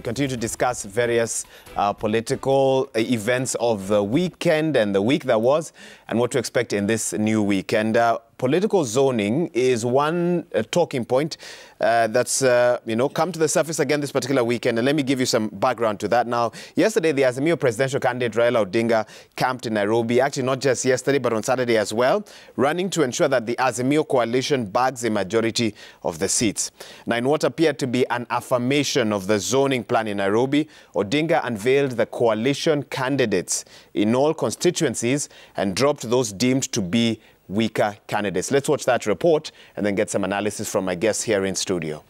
continue to discuss various political events of the weekend and the week that was, and what to expect in this new week. And political zoning is one talking point that's come to the surface again this particular weekend. And let me give you some background to that. Now, yesterday, the Azimio presidential candidate Raila Odinga camped in Nairobi, actually not just yesterday, but on Saturday as well, running to ensure that the Azimio coalition bags a majority of the seats. Now, in what appeared to be an affirmation of the zoning plan in Nairobi, Odinga unveiled the coalition candidates in all constituencies and dropped those deemed to be weaker candidates. Let's watch that report and then get some analysis from my guests here in studio.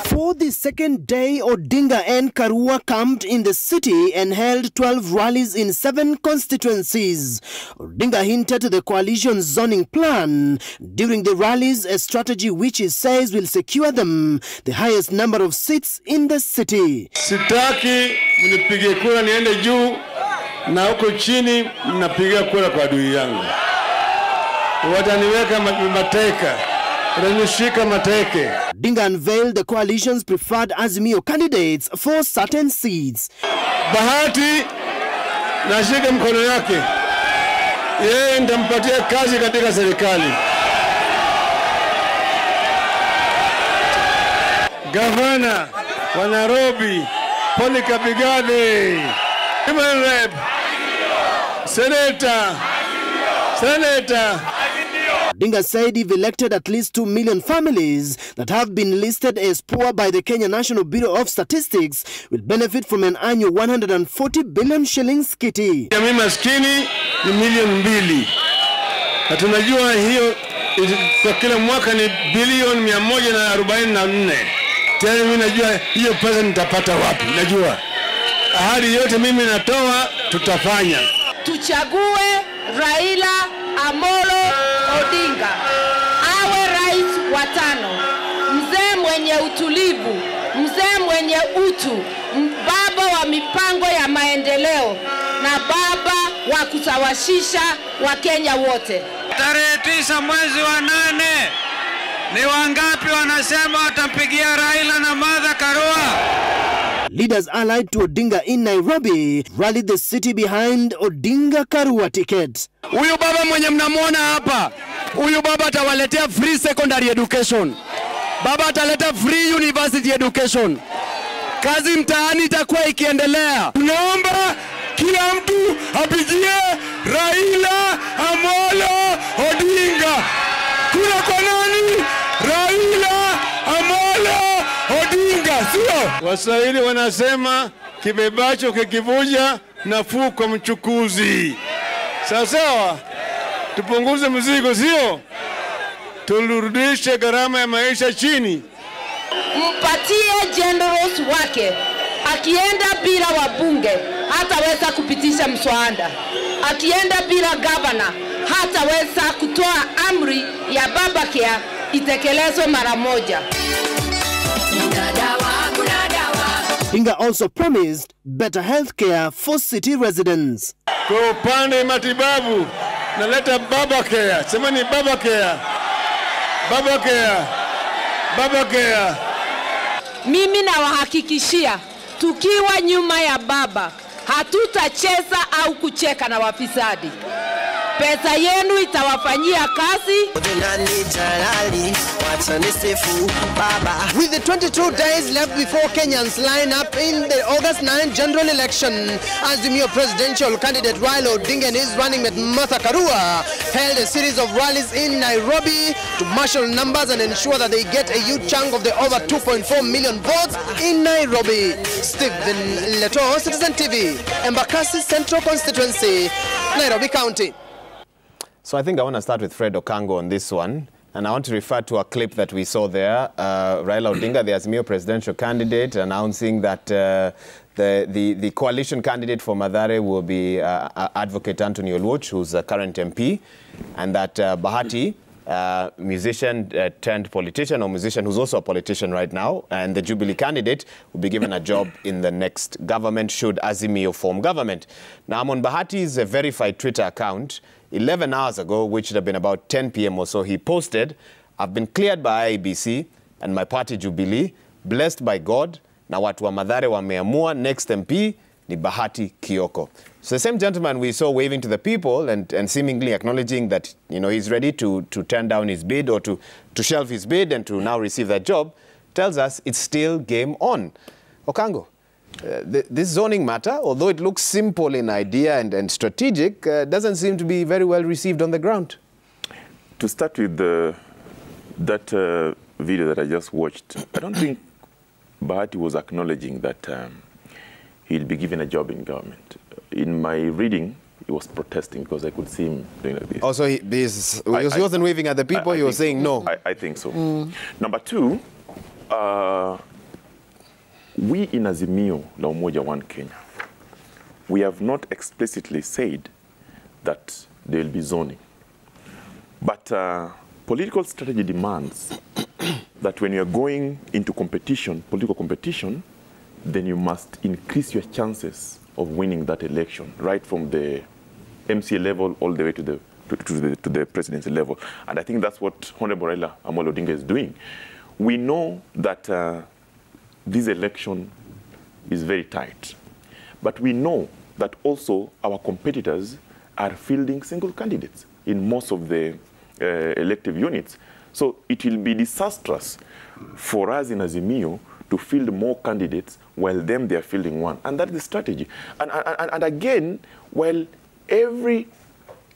For the second day, Odinga and Karua camped in the city and held 12 rallies in 7 constituencies. Odinga hinted to the coalition's zoning plan during the rallies, a strategy which he says will secure them the highest number of seats in the city. Sitaki mnipige kura niende juu na huko chini mnapiga kura kwa adui yangu. Wataniweka mateka. Odinga unveiled the coalition's preferred Azimio candidates for certain seats. Bahati nashika mkono yake. Yeye nitampatia kazi katika serikali. Gavana wa Nairobi, Paul Kabigade. Human Rep. Senator. Odinga said if elected, at least 2 million families that have been listed as poor by the Kenya National Bureau of Statistics will benefit from an annual 140 billion shillings kitty. Mimi maskini ni milioni 2. Na tunajua hiyo kwa kila mwaka ni bilioni 144. Tena mimi najua hiyo pesa nitapata wapi. Najua ahadi yote mimi natoa tutafanya. Tuchague Raila Amolo Odinga awe rais wa 5, mzee mwenye utulivu, mzee mwenye utu, baba wa mipango ya maendeleo na baba wa kusawasisha Wakenya wote. Tarehe 9 mwezi wa 8 ni wangapi wanasema watampigia Raila na Martha Karua? Leaders allied to Odinga in Nairobi rallied the city behind Odinga Karua ticket. Huyu baba mwenye mnamuona hapa, huyu baba atawaletea free secondary education. Baba ataleta free university education. Kazi mtaani itakuwa ikiendelea. Tunaomba kila mtu apigie Raila Amolo Odinga. Kuna kwa nani? Raila Amolo Odinga, sio? Waswahili wanasema kibebacho kikivuja nafuu kwa mchukuzi. Sawa, tupunguze mzigo, sio? Turudishe gharama ya maisha chini. Mpatie generals wake. Akienda bila wabunge hataweza kupitisha mswada. Akienda bila governor hataweza kutoa amri ya Babacare itekelezwe mara moja. Odinga also promised better healthcare for city residents. Kwa upande matibabu naleta Babacare. Sema ni Babacare. Babacare. Mimi nawahakikishia tukiwa nyuma ya baba hatutacheza au kucheka na wafisadi. Pesa yenu itawafanyia kazi. With the 22 days left before Kenyans line up in the August 9 general election, Azimio presidential candidate Raila Odinga and his running mate Martha Karua held a series of rallies in Nairobi to marshal numbers and ensure that they get a huge chunk of the over 2.4 million votes in Nairobi. Stephen Leto, Citizen TV, Embakasi Central Constituency, Nairobi County. So I think I want to start with Fred Okango on this one. And I want to refer to a clip that we saw there. Raila Odinga, the Azimio presidential candidate, announcing that the coalition candidate for Mathare will be Advocate Anthony Oluoch, who's a current MP, and that Bahati, musician turned politician, or musician who's also a politician right now, and the Jubilee candidate will be given a job in the next government should Azimio form government. Now, I'm on Bahati's verified Twitter account. 11 hours ago, which would have been about 10 p.m. or so, he posted I've been cleared by IEBC and my party Jubilee, blessed by God, na watu wa Mathare wameamua next MP ni Bahati Kioko. So the same gentleman we saw waving to the people and seemingly acknowledging that, you know, he's ready to turn down his bid or to shelve his bid and to now receive that job, tells us it's still game on. Okango, this zoning matter, although it looks simple in idea and strategic, doesn't seem to be very well received on the ground. To start with that video that I just watched, I don't think Bahati was acknowledging that he'll be given a job in government. In my reading, he was protesting because I could see him doing like this. Also, he wasn't waving at the people, he was saying no. I think so. Number two, we in Azimio la Umoja One Kenya, we have not explicitly said that there will be zoning. But political strategy demands that when you are going into competition, political competition, then you must increase your chances of winning that election, right from the MCA level all the way to the presidency level. And I think that's what Honorable Raila Amolo Odinga is doing. We know that this election is very tight, but we know that also our competitors are fielding single candidates in most of the elective units. So it will be disastrous for us in Azimio to field more candidates while they are fielding one. And that's the strategy. And again, while every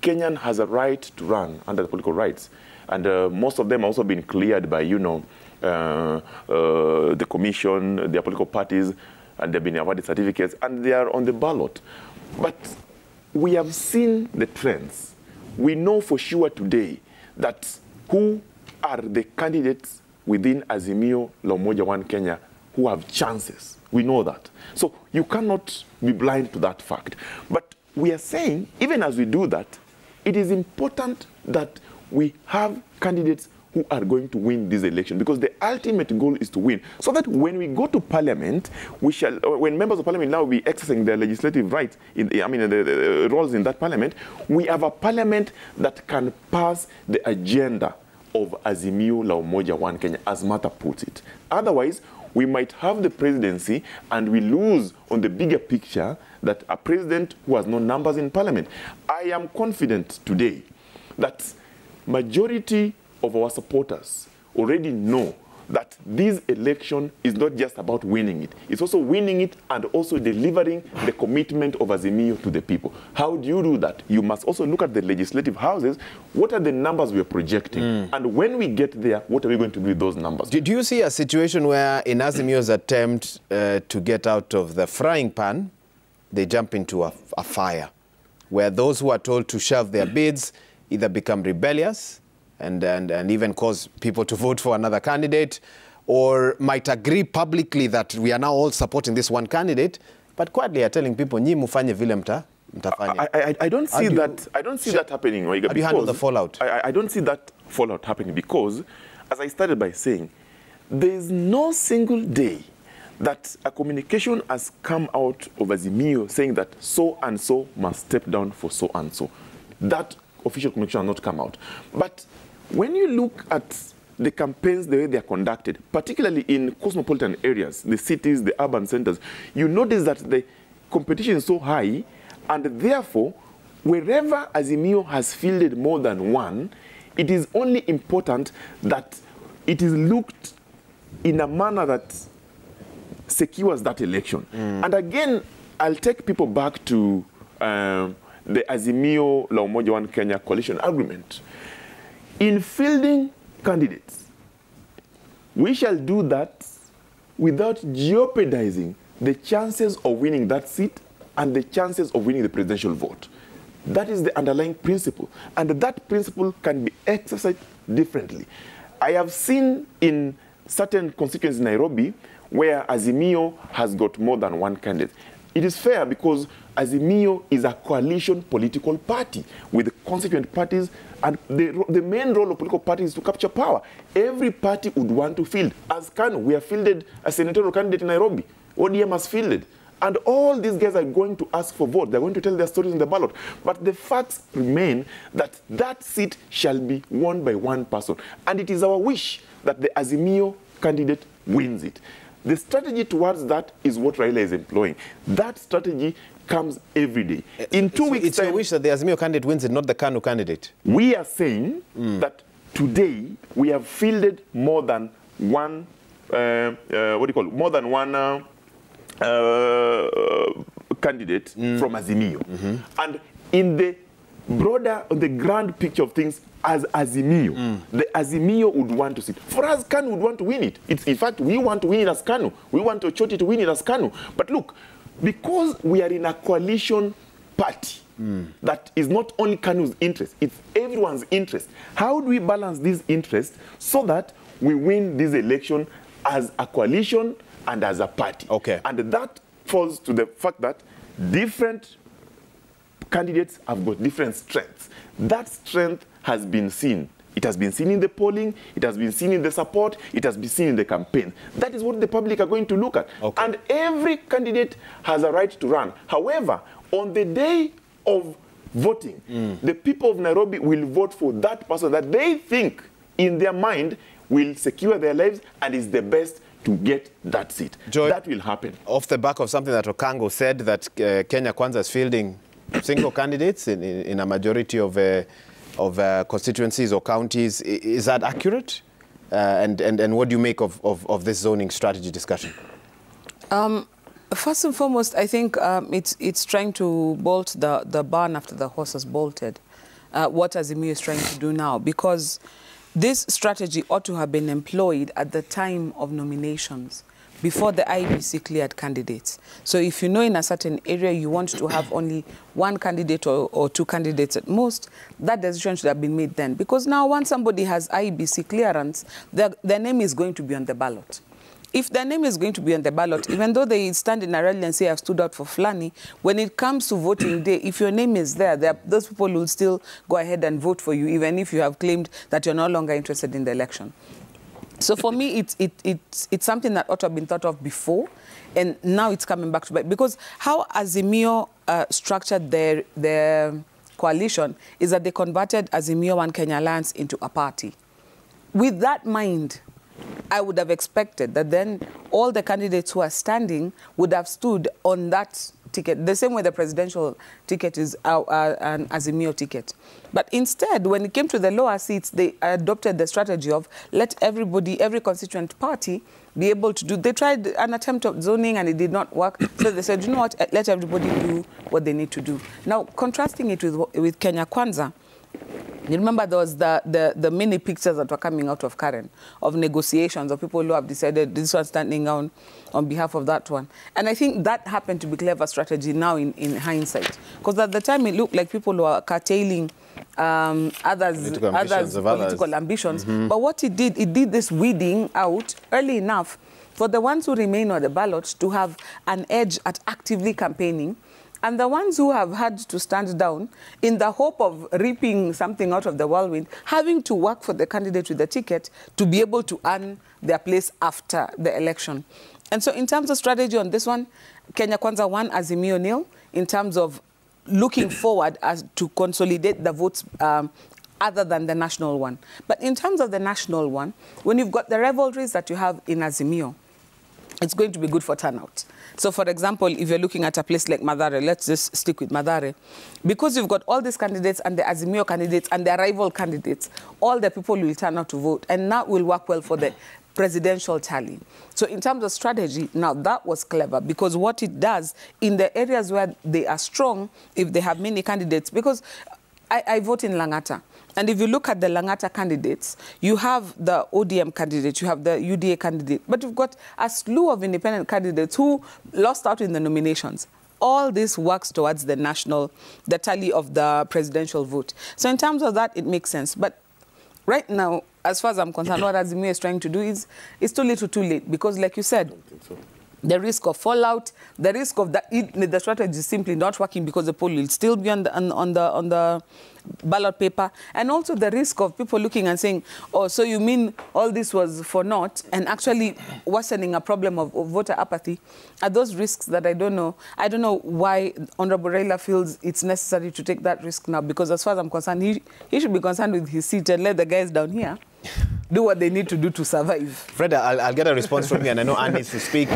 Kenyan has a right to run under the political rights, and most of them have also been cleared by, you know, the commission, their political parties, and they've been awarded certificates, and they are on the ballot. But we have seen the trends. We know for sure today that who are the candidates within Azimio la Umoja One Kenya who have chances. We know that. So you cannot be blind to that fact. But we are saying, even as we do that, it is important that we have candidates who are going to win this election, because the ultimate goal is to win, so that when we go to parliament, we shall, when members of parliament now will be exercising their legislative rights, the roles in that parliament, we have a parliament that can pass the agenda of Azimio la Umoja One Kenya, as Martha puts it. Otherwise, we might have the presidency and we lose on the bigger picture that a president who has no numbers in parliament. I am confident today that majority of our supporters already know that this election is not just about winning it. It's also winning it and also delivering the commitment of Azimio to the people. How do you do that? You must also look at the legislative houses. What are the numbers we are projecting? And when we get there, what are we going to do with those numbers? Do you see a situation where in Azimio's attempt to get out of the frying pan, they jump into a fire, where those who are told to shelve their bids either become rebellious and even cause people to vote for another candidate, or might agree publicly that we are now all supporting this one candidate, but quietly are telling people, nyi mufanye vile mtafanya. I don't see that. I don't see that happening. How do you handle the fallout? I don't see that fallout happening because, as I started by saying, there is no single day that a communication has come out of Azimio saying that so and so must step down for so and so. That official communication has not come out. But when you look at the campaigns, the way they are conducted, particularly in cosmopolitan areas, the cities, the urban centers, you notice that the competition is so high, and therefore, wherever Azimio has fielded more than one, it is only important that it is looked in a manner that secures that election. And again, I'll take people back to the Azimio la Umoja One Kenya coalition agreement. In fielding candidates, we shall do that without jeopardizing the chances of winning that seat and the chances of winning the presidential vote. That is the underlying principle. And that principle can be exercised differently. I have seen in certain constituencies in Nairobi where Azimio has got more than one candidate. It is fair because Azimio is a coalition political party with constituent parties, and the main role of political parties is to capture power. Every party would want to field. As Kanu, we have fielded a senatorial candidate in Nairobi. ODM has fielded. And all these guys are going to ask for vote. They're going to tell their stories in the ballot. But the facts remain that that seat shall be won by one person. And it is our wish that the Azimio candidate wins it. The strategy towards that is what Raila is employing. That strategy comes every day. In 2 weeks' it's time, your wish that the Azimio candidate wins it, not the KANU candidate. We are saying that today we have fielded more than one, more than one candidate from Azimio. And in the broader, on the grand picture of things, as Azimio, the Azimio would want to sit. For us, KANU would want to win it. In fact, we want to win it as KANU. We want Ochoti to win it as KANU. But look, because we are in a coalition party that is not only KANU's interest, it's everyone's interest. How do we balance these interests so that we win this election as a coalition and as a party? Okay. And that falls to the fact that different candidates have got different strengths. That strength has been seen. It has been seen in the polling, it has been seen in the support, it has been seen in the campaign. That is what the public are going to look at. Okay. And every candidate has a right to run. However, on the day of voting, the people of Nairobi will vote for that person that they think in their mind will secure their lives and is the best to get that seat. Joy, that will happen. Off the back of something that Okango said, that Kenya Kwanza is fielding single candidates in a majority of constituencies or counties. Is that accurate? And what do you make of this zoning strategy discussion? First and foremost, I think it's trying to bolt the barn after the horse has bolted, what Azimio is trying to do now, because this strategy ought to have been employed at the time of nominations, before the IEBC cleared candidates. So if you know in a certain area you want to have only one candidate or two candidates at most, that decision should have been made then. Because now once somebody has IEBC clearance, their name is going to be on the ballot. If their name is going to be on the ballot, even though they stand in a rally and say, I've stood out for Flani, when it comes to voting day, if your name is there, those people will still go ahead and vote for you, even if you have claimed that you're no longer interested in the election. So for me, it's something that ought to have been thought of before, and now it's coming back to back. Because how Azimio structured their coalition is that they converted Azimio One Kenya Alliance into a party. With that mind, I would have expected that then all the candidates who are standing would have stood on that ticket, the same way the presidential ticket is an Azimio ticket. But instead, when it came to the lower seats, they adopted the strategy of let everybody, every constituent party, be able to do. They tried an attempt of zoning and it did not work. So they said, you know what, let everybody do what they need to do. Now, contrasting it with Kenya Kwanza, you remember there was the many pictures that were coming out of Karen, of negotiations, of people who have decided this one standing on behalf of that one. And I think that happened to be clever strategy now in hindsight. Because at the time it looked like people were curtailing political ambitions. But what it did this weeding out early enough for the ones who remain on the ballot to have an edge at actively campaigning, and the ones who have had to stand down in the hope of reaping something out of the whirlwind, having to work for the candidate with the ticket to be able to earn their place after the election. And so in terms of strategy on this one, Kenya Kwanza won, Azimio nil, in terms of looking forward as to consolidate the votes other than the national one. But in terms of the national one, when you've got the rivalries that you have in Azimio, it's going to be good for turnout. So, for example, if you're looking at a place like Mathare, let's just stick with Mathare, because you've got all these candidates and the Azimio candidates and their rival candidates, all the people will turn out to vote, and that will work well for the presidential tally. So in terms of strategy, now that was clever, because what it does in the areas where they are strong, if they have many candidates, because I vote in Langata. And if you look at the Langata candidates, you have the ODM candidate, you have the UDA candidate, but you've got a slew of independent candidates who lost out in the nominations. All this works towards the tally of the presidential vote. So in terms of that, it makes sense. But right now, as far as I'm concerned, what Azimio is trying to do is it's too little too late, because like you said, the risk of fallout, the risk of the strategy simply not working because the poll will still be on the ballot paper, and also the risk of people looking and saying, oh, so you mean all this was for naught, and actually worsening a problem of voter apathy. Are those risks that I don't know. I don't know why Honorable Raila feels it's necessary to take that risk now, because as far as I'm concerned, he should be concerned with his seat and let the guys down here do what they need to do to survive. Fred, I'll get a response from you, and I know Anne needs to speak.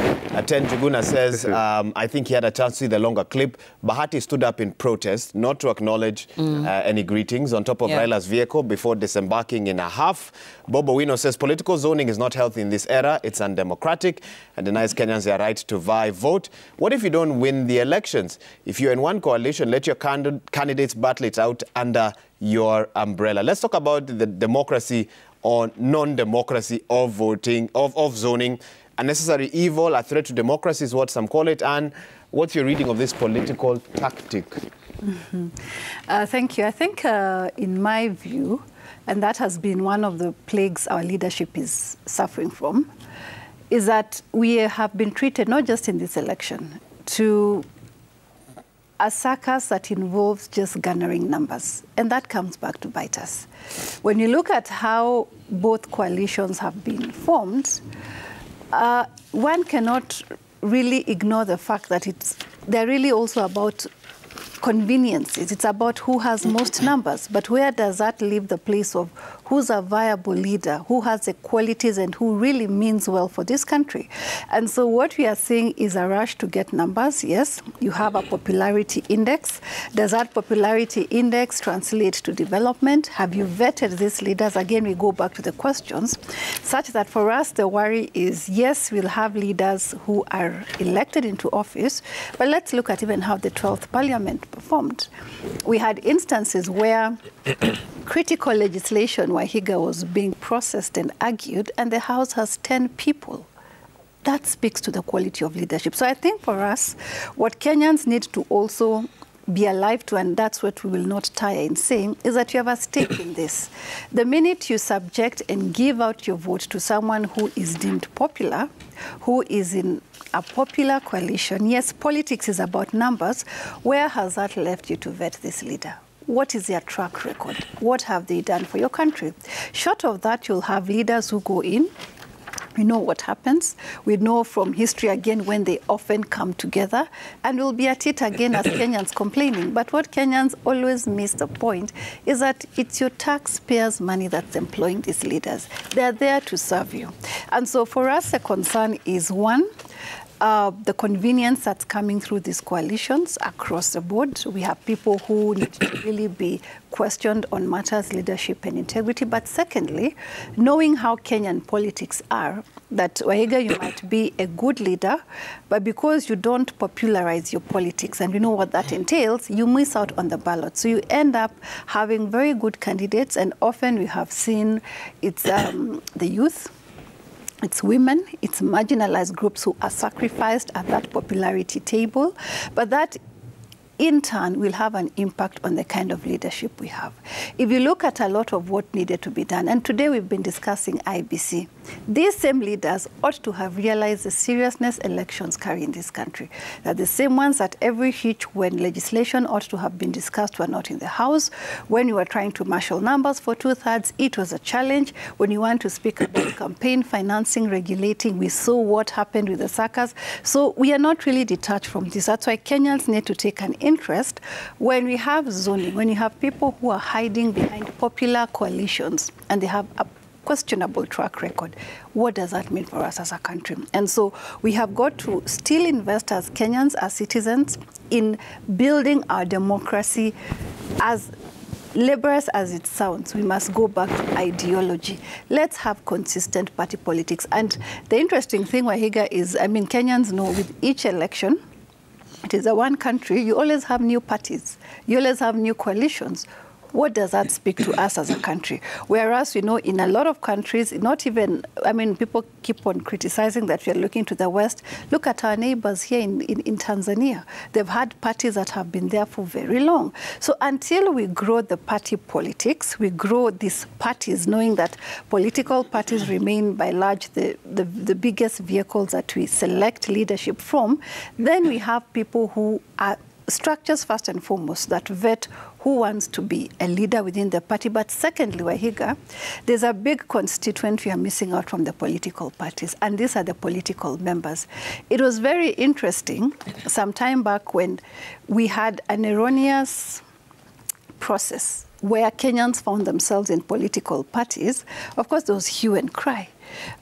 Ten Juguna says, I think he had a chance to see the longer clip. Bahati stood up in protest, not to acknowledge any greetings, on top of Raila's vehicle before disembarking in a half. Bobo Wino says, political zoning is not healthy in this era. It's undemocratic and denies Kenyans their right to vote. What if you don't win the elections? If you're in one coalition, let your candidates battle it out under your umbrella. Let's talk about the democracy or non-democracy of voting, of zoning. A necessary evil, a threat to democracy is what some call it. And what's your reading of this political tactic? Thank you. I think in my view, and that has been one of the plagues our leadership is suffering from, is that we have been treated, not just in this election, to a circus that involves just garnering numbers. And that comes back to bite us. When you look at how both coalitions have been formed, one cannot really ignore the fact that they're really also about conveniences. It's about who has most numbers. But where does that leave the place of who's a viable leader, who has the qualities and who really means well for this country? And so what we are seeing is a rush to get numbers. Yes, you have a popularity index. Does that popularity index translate to development? Have you vetted these leaders? Again, we go back to the questions, such that for us, the worry is, yes, we'll have leaders who are elected into office, but let's look at even how the 12th Parliament performed. We had instances where critical legislation, Wahiga, was being processed and argued, and the House has 10 people. That speaks to the quality of leadership. So I think for us, what Kenyans need to also be alive to, and that's what we will not tire in saying, is that you have a stake in this. The minute you subject and give out your vote to someone who is deemed popular, who is in a popular coalition, yes, politics is about numbers, where has that left you to vet this leader? What is their track record? What have they done for your country? Short of that, you'll have leaders who go in. We know what happens. We know from history, again, when they often come together, and we'll be at it again as Kenyans complaining. But what Kenyans always miss the point is that it's your taxpayers' money that's employing these leaders. They're there to serve you. And so for us, the concern is, one, the convenience that's coming through these coalitions across the board. We have people who need to really be questioned on matters, leadership and integrity. But secondly, knowing how Kenyan politics are, that Wahiga, you might be a good leader, but because you don't popularize your politics, and we know what that entails, you miss out on the ballot. So you end up having very good candidates, and often we have seen it's the youth, it's women, it's marginalized groups who are sacrificed at that popularity table. But that, in turn, will have an impact on the kind of leadership we have. If you look at a lot of what needed to be done, and today we've been discussing IBC, these same leaders ought to have realized the seriousness elections carry in this country. They're the same ones at every hitch when legislation ought to have been discussed were not in the House. When you were trying to marshal numbers for 2/3, it was a challenge. When you want to speak about campaign financing, regulating, we saw what happened with the circus. So we are not really detached from this. That's why Kenyans need to take an interest when we have zoning, when you have people who are hiding behind popular coalitions and they have a questionable track record. What does that mean for us as a country? And so we have got to still invest as Kenyans, as citizens, in building our democracy. As laborious as it sounds, we must go back to ideology. Let's have consistent party politics. And the interesting thing, Wahiga, is, I mean, Kenyans know with each election, it is a one country, you always have new parties. You always have new coalitions. What does that speak to us as a country? Whereas, you know, in a lot of countries, not even, I mean, people keep on criticizing that we are looking to the West. Look at our neighbors here in Tanzania. They've had parties that have been there for very long. So until we grow the party politics, we grow these parties, knowing that political parties remain by large the biggest vehicles that we select leadership from, then we have people who are structures first and foremost that vet who wants to be a leader within the party. But secondly, Wahiga, there's a big constituent we are missing out from the political parties, and these are the political members. It was very interesting some time back when we had an erroneous process where Kenyans found themselves in political parties. Of course, there was hue and cry.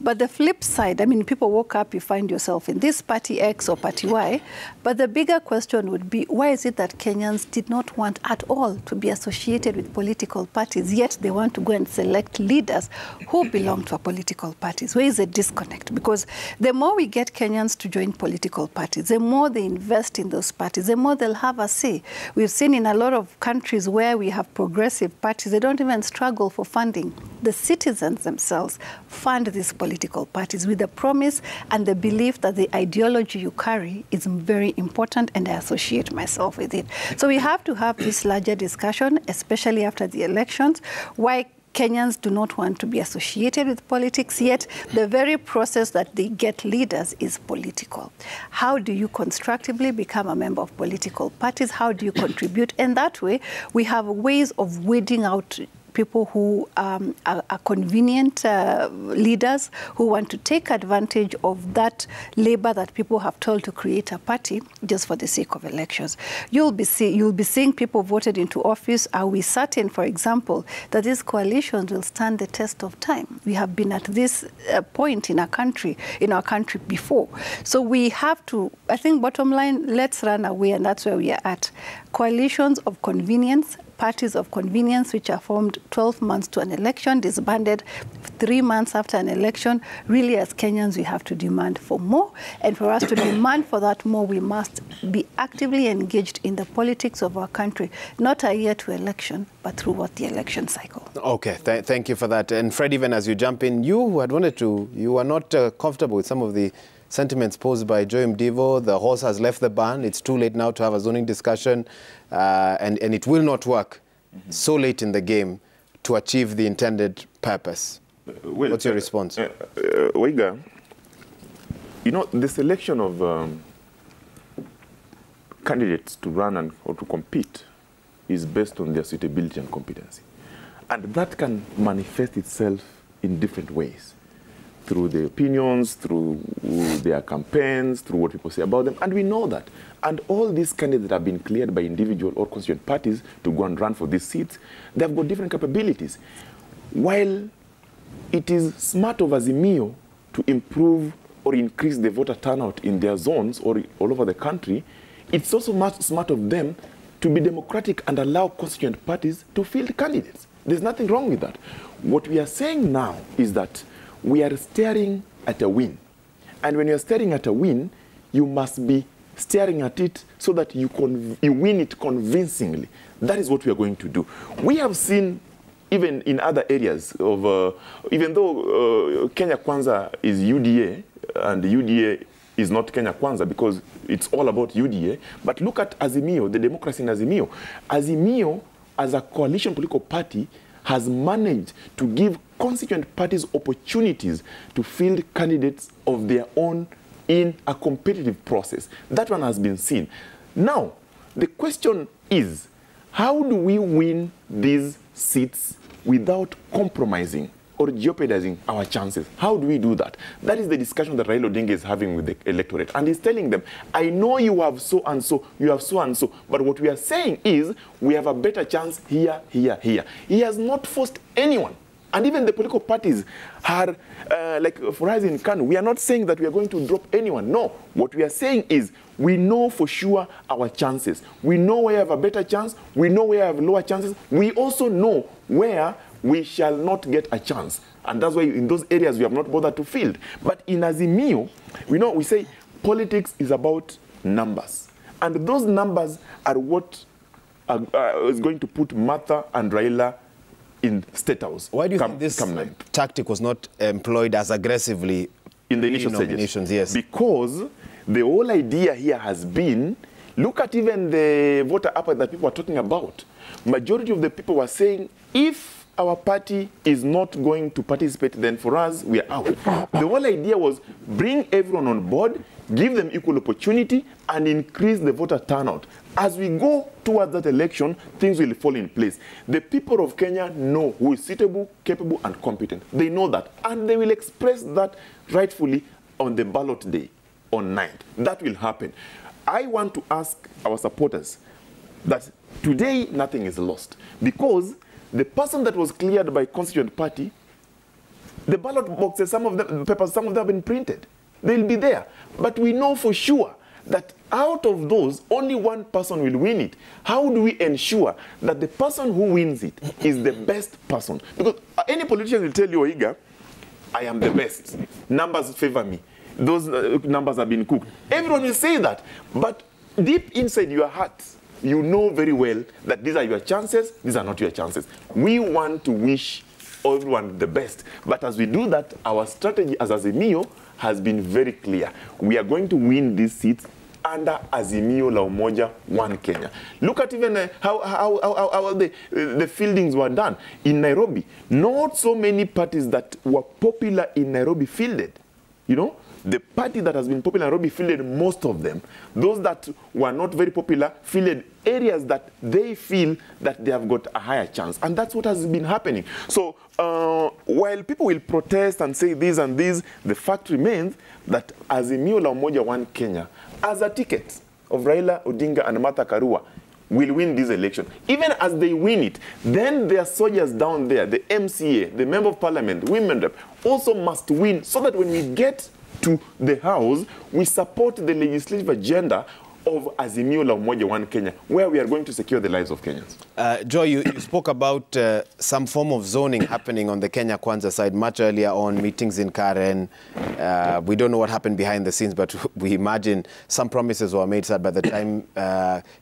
But the flip side, I mean, people woke up, you find yourself in this party X or party Y. But the bigger question would be, why is it that Kenyans did not want at all to be associated with political parties, yet they want to go and select leaders who belong to political parties? Where is the disconnect? Because the more we get Kenyans to join political parties, the more they invest in those parties, the more they'll have a say. We've seen in a lot of countries where we have progressive parties, they don't even struggle for funding. The citizens themselves fund these political parties with the promise and the belief that the ideology you carry is very important and I associate myself with it. So we have to have this larger discussion, especially after the elections, why Kenyans do not want to be associated with politics, yet the very process that they get leaders is political. How do you constructively become a member of political parties? How do you contribute? And that way, we have ways of weeding out people who are convenient leaders who want to take advantage of that labor that people have told to create a party just for the sake of elections. You'll be seeing people voted into office. Are we certain, for example, that these coalitions will stand the test of time? We have been at this point in our country before. So we have to, I think, bottom line, let's run away, and that's where we are at. Coalitions of convenience, parties of convenience which are formed 12 months to an election, disbanded 3 months after an election. Really, as Kenyans, we have to demand for more. And for us to demand for that more, we must be actively engaged in the politics of our country, not a year to election, but throughout the election cycle. Okay, thank you for that. And Fred, even as you jump in, you are not comfortable with some of the sentiments posed by Joy Mdivo. The horse has left the barn. It's too late now to have a zoning discussion, and it will not work so late in the game to achieve the intended purpose. Well, what's your response? Waiga, you know, the selection of candidates to run or to compete is based on their suitability and competency. And that can manifest itself in different ways, through their opinions, through their campaigns, through what people say about them. And we know that. And all these candidates that have been cleared by individual or constituent parties to go and run for these seats, they've got different capabilities. While it is smart of Azimio to improve or increase the voter turnout in their zones or all over the country, it's also much smart of them to be democratic and allow constituent parties to field candidates. There's nothing wrong with that. What we are saying now is that we are staring at a win. And when you're staring at a win, you must be staring at it so that you win it convincingly. That is what we are going to do. We have seen, even in other areas, of even though Kenya Kwanza is UDA, and UDA is not Kenya Kwanza because it's all about UDA, but look at Azimio, the democracy in Azimio. Azimio, as a coalition political party, has managed to give constituent parties opportunities to field candidates of their own in a competitive process. That one has been seen. Now, the question is, how do we win these seats without compromising or jeopardizing our chances? How do we do that? That is the discussion that Raila Odinga is having with the electorate. And he's telling them, I know you have so and so, you have so and so, but what we are saying is we have a better chance here, here, here. He has not forced anyone. And even the political parties are, like for us in Kanu, we are not saying that we are going to drop anyone. No, what we are saying is we know for sure our chances. We know where we have a better chance. We know where we have lower chances. We also know where we shall not get a chance. And that's why in those areas we have not bothered to field. But in Azimio, we say politics is about numbers. And those numbers are what is going to put Martha and Raila in State House. Why do you think this tactic was not employed as aggressively in the initial stages? Yes. Because the whole idea here has been, look at even the voter apathy that people are talking about. Majority of the people were saying, if our party is not going to participate, then for us, we are out. The whole idea was bring everyone on board, give them equal opportunity, and increase the voter turnout. As we go towards that election, things will fall in place. The people of Kenya know who is suitable, capable, and competent. They know that, and they will express that rightfully on the ballot day, on 9th. That will happen. I want to ask our supporters that today nothing is lost, because the person that was cleared by constituent party, the ballot boxes, some of them, papers, some of them have been printed. They'll be there. But we know for sure that out of those, only one person will win it. How do we ensure that the person who wins it is the best person? Because any politician will tell you, Oiga, I am the best. Numbers favor me. Those numbers have been cooked. Everyone will say that. But deep inside your heart, you know very well that these are your chances, these are not your chances. We want to wish everyone the best. But as we do that, our strategy as Azimio has been very clear. We are going to win these seats under Azimio la Umoja One Kenya. Look at even how the fieldings were done. In Nairobi, not so many parties that were popular in Nairobi fielded. You know, the party that has been popular in Nairobi fielded most of them. Those that were not very popular fielded areas that they feel that they have got a higher chance. And that's what has been happening. So while people will protest and say this and this, the fact remains that Azimio la Umoja One Kenya, as a ticket of Raila Odinga and Martha Karua, will win this election. Even as they win it, then their soldiers down there, the MCA, the Member of Parliament, Women Rep, also must win, so that when we get to the House, we support the legislative agenda of Azimio la Umoja One Kenya, where we are going to secure the lives of Kenyans. Joy, you spoke about some form of zoning happening on the Kenya Kwanza side much earlier on, meetings in Karen. We don't know what happened behind the scenes, but we imagine some promises were made so that by the time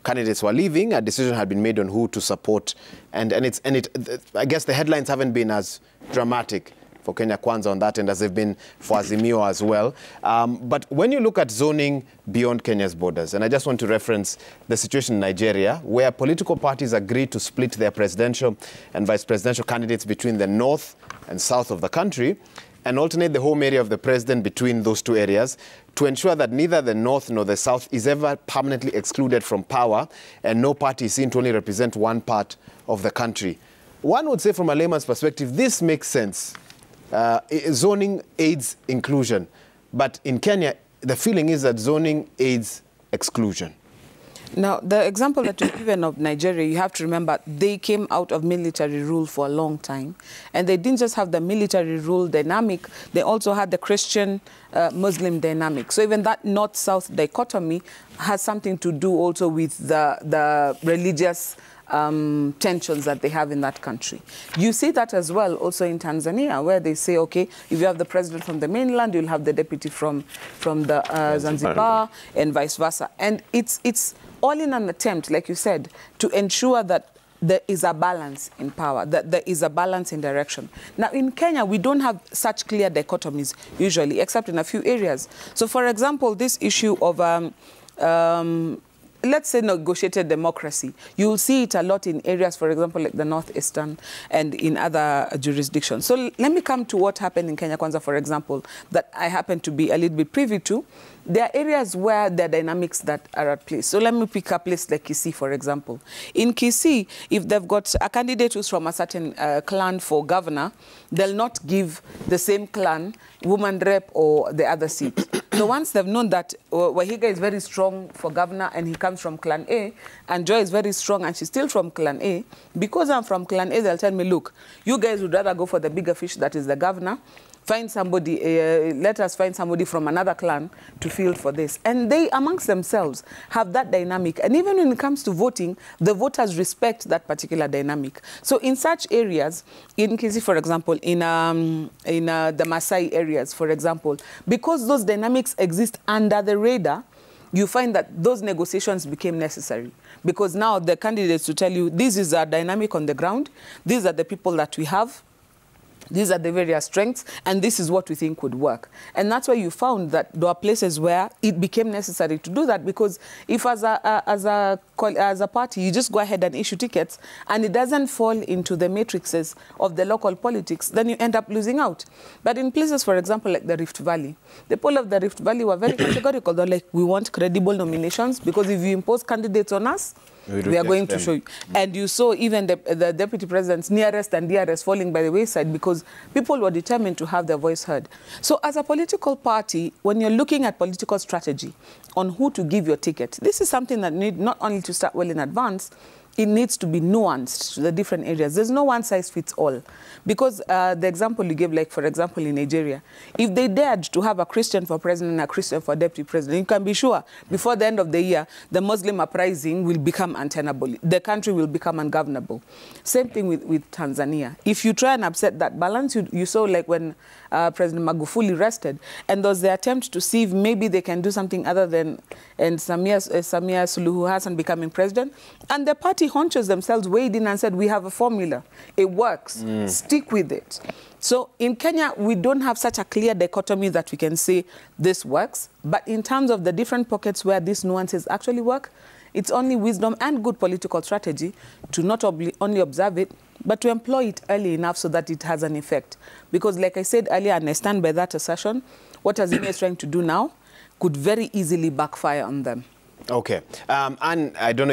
candidates were leaving, a decision had been made on who to support. And I guess the headlines haven't been as dramatic for Kenya Kwanza on that end as they've been for Azimio as well. But when you look at zoning beyond Kenya's borders, and I just want to reference the situation in Nigeria, where political parties agreed to split their presidential and vice presidential candidates between the north and south of the country and alternate the home area of the president between those two areas to ensure that neither the north nor the south is ever permanently excluded from power and no party is seen to only represent one part of the country. One would say from a layman's perspective, this makes sense. Zoning aids inclusion. But in Kenya, the feeling is that zoning aids exclusion. Now, the example that you've given of Nigeria, you have to remember they came out of military rule for a long time. And they didn't just have the military rule dynamic, they also had the Christian-Muslim dynamic. So even that north-south dichotomy has something to do also with the religious tensions that they have in that country. You see that as well also in Tanzania, where they say, okay, if you have the president from the mainland, you'll have the deputy from the Zanzibar, and vice versa. And it's all in an attempt, like you said, to ensure that there is a balance in power, that there is a balance in direction. Now, in Kenya, we don't have such clear dichotomies usually, except in a few areas. So, for example, this issue of let's say negotiated democracy. You'll see it a lot in areas, for example, like the Northeastern and in other jurisdictions. So let me come to what happened in Kenya Kwanza, for example, that I happen to be a little bit privy to. There are areas where there are dynamics that are at play. So let me pick a place like Kisii, for example. In Kisii, if they've got a candidate who's from a certain clan for governor, they'll not give the same clan woman rep or the other seat. So once they've known that Wahiga is very strong for governor and he comes from clan A, and Joy is very strong and she's still from clan A, because I'm from clan A, they'll tell me, look, you guys would rather go for the bigger fish that is the governor. Find somebody, let us find somebody from another clan to field for this. And they, amongst themselves, have that dynamic. And even when it comes to voting, the voters respect that particular dynamic. So in such areas, in Kisii, for example, in the Maasai areas, for example, because those dynamics exist under the radar, you find that those negotiations became necessary because now the candidates to tell you, this is our dynamic on the ground, these are the people that we have, these are the various strengths, and this is what we think would work. And that's why you found that there are places where it became necessary to do that, because if as a party you just go ahead and issue tickets and it doesn't fall into the matrices of the local politics, then you end up losing out. But in places, for example, like the Rift Valley, the people of the Rift Valley were very categorical. They're like, we want credible nominations, because if you impose candidates on us, we are going to show you. And you saw even the deputy president's nearest and dearest falling by the wayside because people were determined to have their voice heard. So as a political party, when you're looking at political strategy on who to give your ticket, this is something that needs not only to start well in advance, it needs to be nuanced to the different areas. There's no one size fits all. Because the example you gave, like, for example, in Nigeria, if they dared to have a Christian for president and a Christian for deputy president, you can be sure before the end of the year, the Muslim uprising will become untenable. The country will become ungovernable. Same thing with Tanzania. If you try and upset that balance, you saw like when President Magufuli rested, and there was the attempt to see if maybe they can do something other than Samia Suluhu Hassan becoming president. And the party haunches themselves weighed in and said, we have a formula. It works. Stick with it. So in Kenya, we don't have such a clear dichotomy that we can say this works. But in terms of the different pockets where these nuances actually work, it's only wisdom and good political strategy to not only observe it, but to employ it early enough so that it has an effect. Because like I said earlier, and I stand by that assertion, what Azimio is trying to do now could very easily backfire on them. Okay. And I don't know if